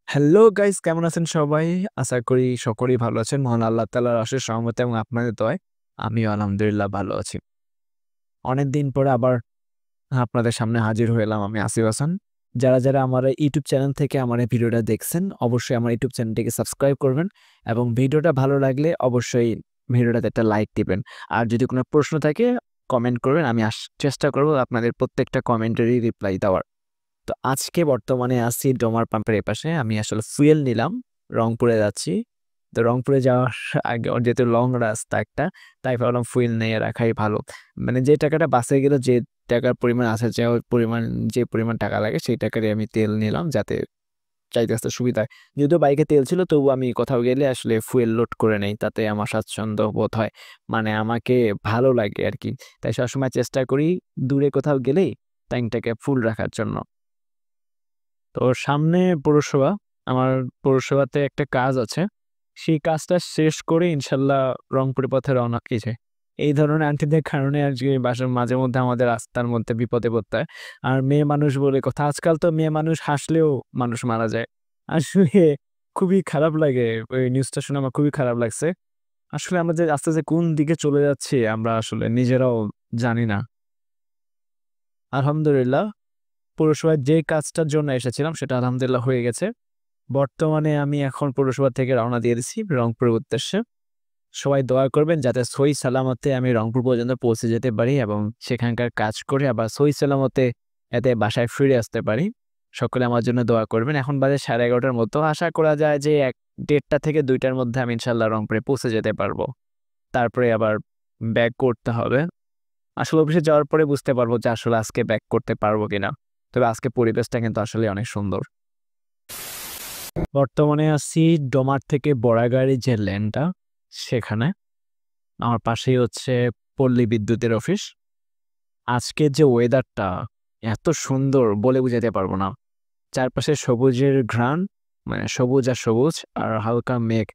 Hello guys, কেমন আছেন সবাই? আশা করি সকলেই ভালো আছেন। মহান আল্লাহ তাআলার অশেষ রহমতে এবং আপনাদের দয়ায় আমিও আলহামদুলিল্লাহ ভালো আছি। অনেকদিন পরে আবার আপনাদের সামনে হাজির হলাম আমি আসিফ হাসান। যারা আমার ইউটিউব চ্যানেল থেকে আমার এই ভিডিওটা দেখছেন, অবশ্যই আমার ইউটিউব চ্যানেলটিকে সাবস্ক্রাইব করবেন এবং ভিডিওটা ভালো লাগলে অবশ্যই ভিডিওটাতে একটা লাইক দিবেন। আর যদি কোনো প্রশ্ন থাকে কমেন্ট করবেন। আমি চেষ্টা করব আপনাদের প্রত্যেকটা কমেন্টেরই রিপ্লাই দেওয়ার। তো আজকে বর্তমানে আছি ডোমার পাম্পের এপাশে। আমি আসলে ফুয়েল নিলাম, রংপুরে যাচ্ছি। তো রংপুরে যাওয়ার আগে যেহেতু লং রাস্তা একটা, তাই ভাবলাম ফুয়েল নিয়ে রাখাই ভালো। মানে যে টাকাটা বাসে গেলে যে টাকার পরিমাণ আসা যাওয়ার পরিমাণ, যে পরিমাণ টাকা লাগে সেই টাকারই আমি তেল নিলাম যাতে যাইতে আসতে সুবিধা হয়। যদিও বাইকে তেল ছিল তবুও আমি কোথাও গেলে আসলে ফুয়েল লোড করে নেই, তাতে আমার স্বাচ্ছন্দ্য বোধ হয়। মানে আমাকে ভালো লাগে আরকি। তাই সবসময় চেষ্টা করি দূরে কোথাও গেলেই ট্যাঙ্কটাকে ফুল রাখার জন্য। তো সামনে পৌরসভা, আমার পৌরসভাতে একটা কাজ আছে। সেই কাজটা শেষ করে ইনশাল্লাহ রংপুরের পথে রওনা দিয়েছি। এই ধরনের আন্টিদের কারণে আজকে বাসার মাঝে মধ্যে আমাদের রাস্তার মধ্যে বিপদে পড়তে হয়। আর মেয়ে মানুষ বলে কথা, আজকাল তো মেয়ে মানুষ হাসলেও মানুষ মারা যায়। আসলে খুবই খারাপ লাগে। ওই নিউজটা শুনে আমার খুবই খারাপ লাগছে। আসলে আমরা যে আস্তে, আস্তে কোন দিকে চলে যাচ্ছি আমরা আসলে নিজেরাও জানি না। আলহামদুলিল্লাহ পৌরসভায় যে কাজটার জন্য এসেছিলাম সেটা আলহামদুলিল্লাহ হয়ে গেছে। বর্তমানে আমি এখন পৌরসভা থেকে রওনা দিয়ে দিছি রংপুরের উদ্দেশ্যে। সবাই দোয়া করবেন যাতে সহি সালামতে আমি রংপুর পর্যন্ত পৌঁছে যেতে পারি এবং সেখানকার কাজ করে আবার সহি সালামতে যাতে বাসায় ফিরে আসতে পারি। সকলে আমার জন্য দোয়া করবেন। এখন বাজে 11:30টার মতো। আশা করা যায় যে 1:30টা থেকে 2টার মধ্যে আমি ইনশাআল্লাহ রংপুরে পৌঁছে যেতে পারবো। তারপরে আবার ব্যাক করতে হবে। আসলে অফিসে যাওয়ার পরে বুঝতে পারবো যে আসলে আজকে ব্যাক করতে পারবো কিনা। তবে আজকে পরিবেশটা কিন্তু আসলে অনেক সুন্দর। বর্তমানে আছি ডোমার থেকে বড়াগাড়ি যে লেনটা সেখানে। আমার পাশেই হচ্ছে পল্লী বিদ্যুতের অফিস। আজকে যে ওয়েদারটা এত সুন্দর বলে বুঝাতে পারবো না। চারপাশে সবুজের ঘ্রাণ, মানে সবুজ আর সবুজ আর হালকা মেঘ।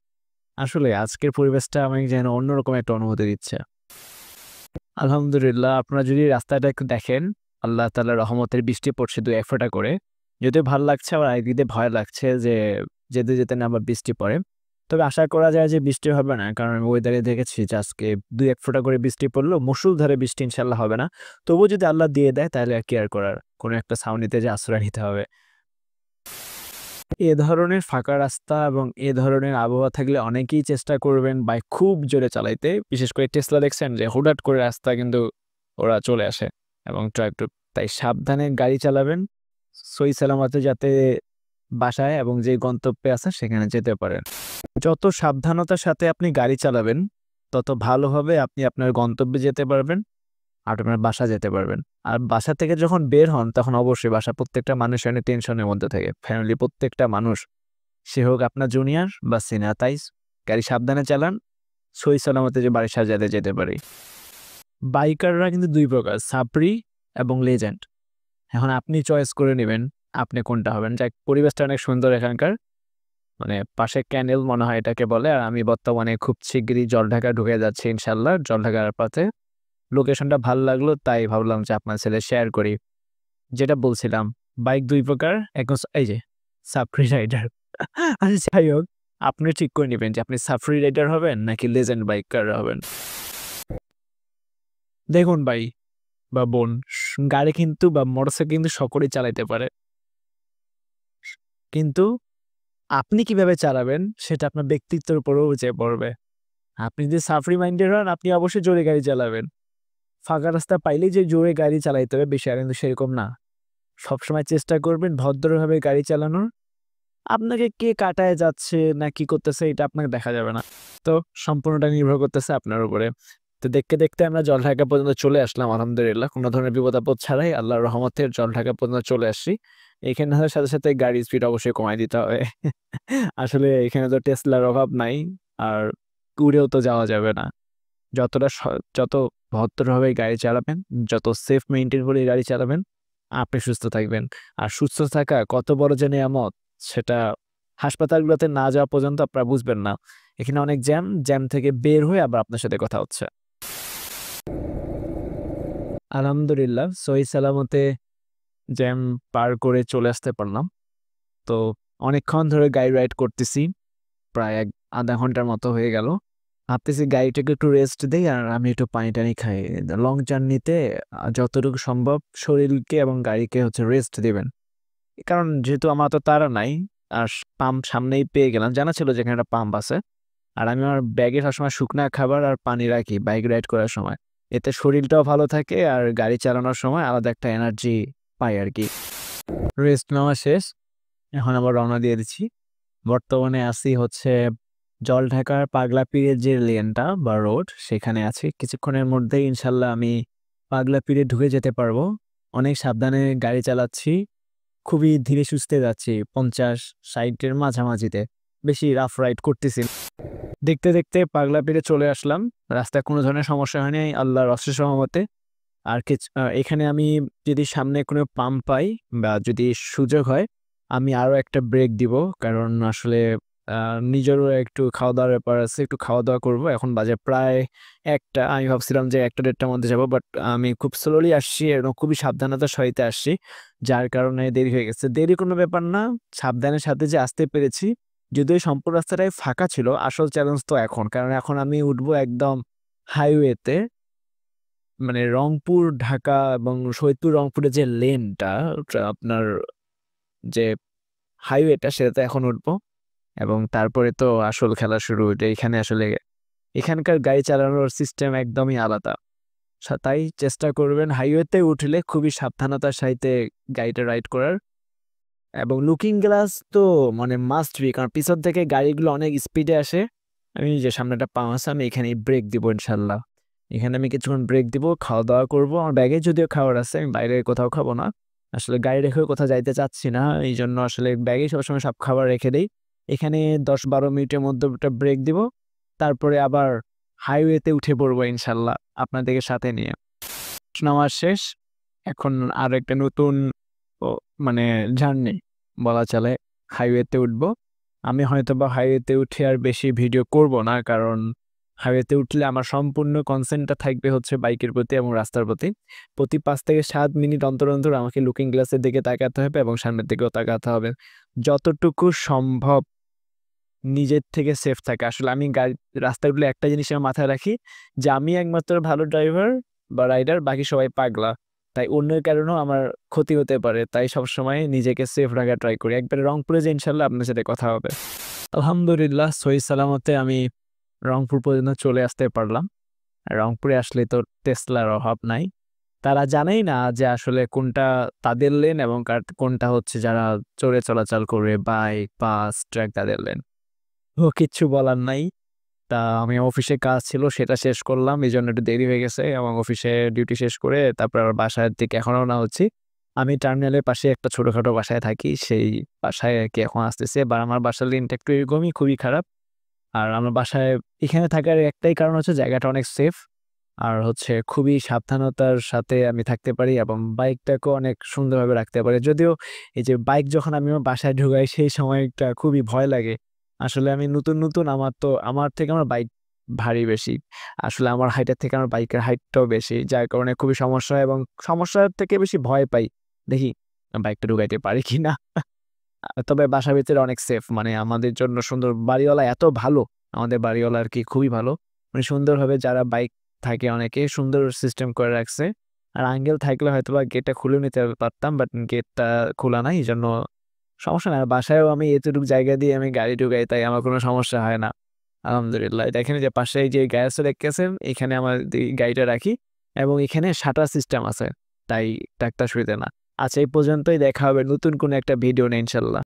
আসলে আজকের পরিবেশটা আমাকে যেন অন্যরকম একটা অনুভূতি দিচ্ছে। আলহামদুলিল্লাহ আপনারা যদি রাস্তাটা একটু দেখেন, আল্লাহ তাআলার রহমতের বৃষ্টি পড়ছে ২-১ ফোঁটা করে। যদিও ভাল লাগছে আবার একদিক দিয়ে ভয় লাগছে যে যেতে, যেতে না আবার বৃষ্টি পড়ে। তবে আশা করা যায় যে বৃষ্টি হবে না। কারণ আমি ওয়েদারে দেখেছি যে আজকে ২-১ ফোঁটা করে বৃষ্টি পড়লেও মুষলধারে বৃষ্টি ইনশাআল্লাহ হবে না। তবুও যদি আল্লাহ দিয়ে দেয় তাহলে আর কি আর করার? কোনো একটা ছাউনিতে যে আশ্রয় নিতে হবে। এ ধরনের ফাঁকা রাস্তা এবং এ ধরনের আবহাওয়া থাকলে অনেকেই চেষ্টা করবেন বাইক খুব জোরে চালাইতে। বিশেষ করে টেসলা দেখছেন যে হুটহাট করে রাস্তা কিন্তু ওরা চলে আসে এবং ট্রাক তাই সাবধানে গাড়ি চালাবেন। সহি সালামতে যাতে বাসায় এবং যে গন্তব্যে আছেন সেখানে যেতে পারেন। যত সাবধানতার সাথে আপনি গাড়ি চালাবেন, তত ভালোভাবে আপনি আপনার গন্তব্যে যেতে পারবেন আর আপনার বাসা যেতে পারবেন। আর বাসা থেকে যখন বের হন তখন অবশ্যই বাসার প্রত্যেকটা মানুষ অনেক টেনশনের মধ্যে থাকে। ফ্যামিলির প্রত্যেকটা মানুষ, সে হোক আপনার জুনিয়র বা সিনিয়র, তাই গাড়ি সাবধানে চালান, সহি সালামতে যে বাড়ির সাথে যেতে পারি। বাইকাররা কিন্তু ২ প্রকার, সাপরি এবং লেজেন্ড। এখন আপনি চয়েস করে নিবেন আপনি কোনটা হবেন। যাক পরিবেশটা অনেক সুন্দর এখানকার। মানে পাশে ক্যানেল মনে হয় এটাকে বলে। আর আমি বর্তমানে খুব শিগগিরই জলঢাকা ঢুকে যাচ্ছি ইনশাআল্লাহ। জলঢাকার পথে লোকেশনটা ভাল লাগলো তাই ভাবলাম যে আপনার সাথে শেয়ার করি। যেটা বলছিলাম বাইক ২ প্রকার। এখন এই যে সাফরি রাইডার। আচ্ছা যাই হোক, আপনি ঠিক করে নিবেন যে আপনি সাফরি রাইডার হবেন নাকি লেজেন্ড বাইকার হবেন। দেখুন ভাই বা বোন, গাড়ি কিন্তু বা মোটরসাইকেল কিন্তু সকলেই চালাইতে পারে। কিন্তু আপনি কিভাবে চালাবেন সেটা আপনার ব্যক্তিত্বের উপরেও যে পড়বে। আপনি যদি সাফরি মাইন্ডেড হন আপনি অবশ্যই জোরে গাড়ি চালাবেন। ফাঁকা রাস্তা পাইলেই যে জোরে গাড়ি চালাইতে হবে বিষয়টা কিন্তু সেরকম না। সবসময় চেষ্টা করবেন ভদ্রভাবে গাড়ি চালানোর। আপনাকে কে কাটায় যাচ্ছে না কি করতেছে এটা আপনাকে দেখা যাবে না। তো সম্পূর্ণটা নির্ভর করতেছে আপনার উপরে। তো দেখতে, দেখতে আমরা জলঢাকা পর্যন্ত চলে আসলাম আলহামদুলিল্লাহ। কোনো ধরনের বিপদ-আপদ ছাড়াই আল্লাহর রহমতে জলঢাকা পর্যন্ত চলে আসছি। এখানে আসার সাথে, সাথে গাড়ির স্পিড অবশ্যই কমায় দিতে হবে। আসলে এখানে তো টেসলার অভাব নাই। আর উড়েও তো যাওয়া যাবে না। যতটা যত ভদ্রভাবে গাড়ি চালাবেন, যত সেফ মেইনটেইন করে গাড়ি চালাবেন, আপনি সুস্থ থাকবেন। আর সুস্থ থাকা কত বড় যে নেয়ামত সেটা হাসপাতালগুলোতে না যাওয়া পর্যন্ত আপনারা বুঝবেন না। এখানে অনেক জ্যাম, জ্যাম থেকে বের হয়ে আবার আপনার সাথে কথা হচ্ছে। আলহামদুলিল্লাহ সহি সালামতে জ্যাম পার করে চলে আসতে পারলাম। তো অনেকক্ষণ ধরে গাড়ি রাইড করতেছি, প্রায় আধা ঘন্টার মতো হয়ে গেল। ভাবতেছি গাড়িটাকে একটু রেস্ট দেই আর আমি একটু পানি টানি খাই। লং জার্নিতে যতটুকু সম্ভব শরীরকে এবং গাড়িকে হচ্ছে রেস্ট দিবেন, কারণ যেহেতু আমার তো তাড়া নাই। আর পাম্প সামনেই পেয়ে গেলাম, জানা ছিল যে এখানে একটা পাম্প আছে। আর আমি আমার ব্যাগে সবসময় শুকনা খাবার আর পানি রাখি বাইক রাইড করার সময়, এতে শরীরটাও ভালো থাকে আর গাড়ি চালানোর সময় আলাদা একটা এনার্জি পাই আর কি। রেস্ট নেওয়া শেষ, এখন আবার রওনা দিয়ে দিচ্ছি। বর্তমানে আছি হচ্ছে জলঢাকার পাগলাপীরের যে লেনটা বা রোড, সেখানে আছি। কিছুক্ষণের মধ্যেই ইনশাল্লাহ আমি পাগলাপীরে ঢুকে যেতে পারবো। অনেক সাবধানে গাড়ি চালাচ্ছি, খুবই ধীরে সুস্থে যাচ্ছি, 50-60-এর মাঝামাঝিতে, বেশি রাফ রাইড করতেছি। দেখতে দেখতে পাগলাপীরে চলে আসলাম। রাস্তায় কোনো ধরনের সমস্যা হয়নি আল্লাহর অশেষ রহমতে। আর এখানে আমি যদি সামনে কোনো পাম্প পাই বা যদি সুযোগ হয়, আমি আরও একটা ব্রেক দিব, কারণ আসলে নিজেরও একটু খাওয়া দাওয়ার ব্যাপার আছে, একটু খাওয়া দাওয়া করবো। এখন বাজে প্রায় 1টা, আমি ভাবছিলাম যে 1টা-1:30টার মধ্যে যাবো, বাট আমি খুব স্লোলি আসছি এবং খুবই সাবধানতার সহিত আসছি, যার কারণে দেরি হয়ে গেছে। দেরি কোনো ব্যাপার না, সাবধানের সাথে যে আসতে পেরেছি। যদিও সম্পূর্ণ রাস্তাটাই ফাঁকা ছিল, আসল চ্যালেঞ্জ তো এখন, কারণ এখন আমি উঠবো একদম হাইওয়েতে, মানে রংপুর ঢাকা এবং সৈয়দপুর রংপুরের যে লেনটা, আপনার যে হাইওয়েটা, সেটাতে এখন উঠবো। এবং তারপরে তো আসল খেলা শুরু। এখানে আসলে এখানকার গাড়ি চালানোর সিস্টেম একদমই আলাদা। তাই চেষ্টা করবেন হাইওয়েতে উঠলে খুবই সাবধানতার সাথে গাড়িটা রাইড করার। এবং লুকিং গ্লাস তো মানে মাস্ট বি, কারণ পিছন থেকে গাড়িগুলো অনেক স্পিডে আসে। আমি যে সামনে একটা পাম্প আছে, আমি এখানে ব্রেক দিব ইনশাল্লাহ। এখানে আমি কিছুক্ষণ ব্রেক দিব, খাওয়া দাওয়া করবো। আমার ব্যাগে যদিও খাবার আছে, আমি বাইরে কোথাও খাবো না। আসলে গাড়ি রেখেও কোথাও যাইতে চাচ্ছি না, এই জন্য আসলে ব্যাগে সবসময় সব খাবার রেখে দিই। এখানে 10-12 মিনিটের মধ্যে একটা ব্রেক দিব, তারপরে আবার হাইওয়েতে উঠে পড়বো ইনশাল্লাহ আপনাদেরকে সাথে নিয়ে। নামাজ শেষ, এখন আর একটা নতুন মানে জার্নি বলা চলে, হাইওয়েতে উঠবো। আমি হয়তো বা হাইওয়েতে উঠে আর বেশি ভিডিও করব না, কারণ হাইওয়েতে উঠলে আমার সম্পূর্ণ কনসেন্টটা থাকবে হচ্ছে বাইকের প্রতি এবং রাস্তার প্রতি। প্রতি 5 থেকে 7 মিনিট অন্তর অন্তর আমাকে লুকিং গ্লাসের দিকে তাকাতে হবে এবং সামনের দিকেও তাকাতে হবে, যতটুকু সম্ভব নিজের থেকে সেফ থাকে। আসলে আমি রাস্তাগুলো একটা জিনিস আমার মাথায় রাখি, যে আমি একমাত্র ভালো ড্রাইভার বা রাইডার, বাকি সবাই পাগলা। তাই অন্যের কারণেও আমার ক্ষতি হতে পারে, তাই সবসময় নিজেকে সেফ রাখার ট্রাই করি। একবারে রংপুরে যে ইনশাল্লাহ আপনার সাথে কথা হবে। আলহামদুলিল্লাহ সহি সালামতে আমি রংপুর পর্যন্ত চলে আসতে পারলাম। রংপুরে আসলে তো টেসলার অভাব নাই। তারা জানেই না যে আসলে কোনটা তাদের লেন এবং কোনটা হচ্ছে যারা চড়ে চলাচল করবে, বাইক, বাস, ট্রাক, তাদের লেন। ও কিচ্ছু বলার নাই। তা আমি অফিসে কাজ ছিল, সেটা শেষ করলাম, এই জন্য একটু দেরি হয়ে গেছে। এবং অফিসে ডিউটি শেষ করে তারপর আবার বাসার দিকে এখন রওনা হচ্ছি। আমি টার্মিনালের পাশে একটা ছোটখাটো বাসায় থাকি, সেই বাসায় আর কি এখন আসতেছে। বা আমার বাসার লিনটা একটু এরকমই, খুবই খারাপ। আর আমার বাসায় এখানে থাকার একটাই কারণ হচ্ছে জায়গাটা অনেক সেফ, আর হচ্ছে খুবই সাবধানতার সাথে আমি থাকতে পারি এবং বাইকটাকেও অনেক সুন্দরভাবে রাখতে পারি। যদিও এই যে বাইক যখন আমি আমার বাসায় ঢুকাই, সেই সময়টা খুবই ভয় লাগে। আসলে আমি নতুন আমার থেকে আমার বাইক ভারী বেশি। আসলে আমার হাইটের থেকে আমার বাইকের হাইটটাও বেশি, যার কারণে খুবই সমস্যা হয় এবং সমস্যার থেকে বেশি ভয় পাই। দেখি বাইকটা ঢুকাইতে পারি কিনা। তবে বাসার ভিতরে অনেক সেফ, মানে আমাদের জন্য সুন্দর। বাড়িওয়ালা এত ভালো, আমাদের বাড়িওয়ালা আর কি খুবই ভালো, মানে সুন্দরভাবে যারা বাইক থাকে অনেকে সুন্দর সিস্টেম করে রাখছে। আর আঙ্কেল থাকলে হয়তো বা গেটটা খুলে নিতে পারতাম, বাট গেটটা খোলা নাই, এই জন্য সমস্যা নাই। বাসায়ও আমি এতটুকু জায়গা দিয়ে আমি গাড়ি ঢুকাই, তাই আমার কোনো সমস্যা হয় না আলহামদুলিল্লাহ। দেখেন যে পাশে যে গ্যাস দেখতেছেন, এখানে আমার গাড়িটা রাখি এবং এখানে শাটার সিস্টেম আছে, তাই একটা সুবিধা না। আচ্ছা, এই পর্যন্তই, দেখা হবে নতুন কোনো একটা ভিডিও নিয়ে ইনশাল্লাহ।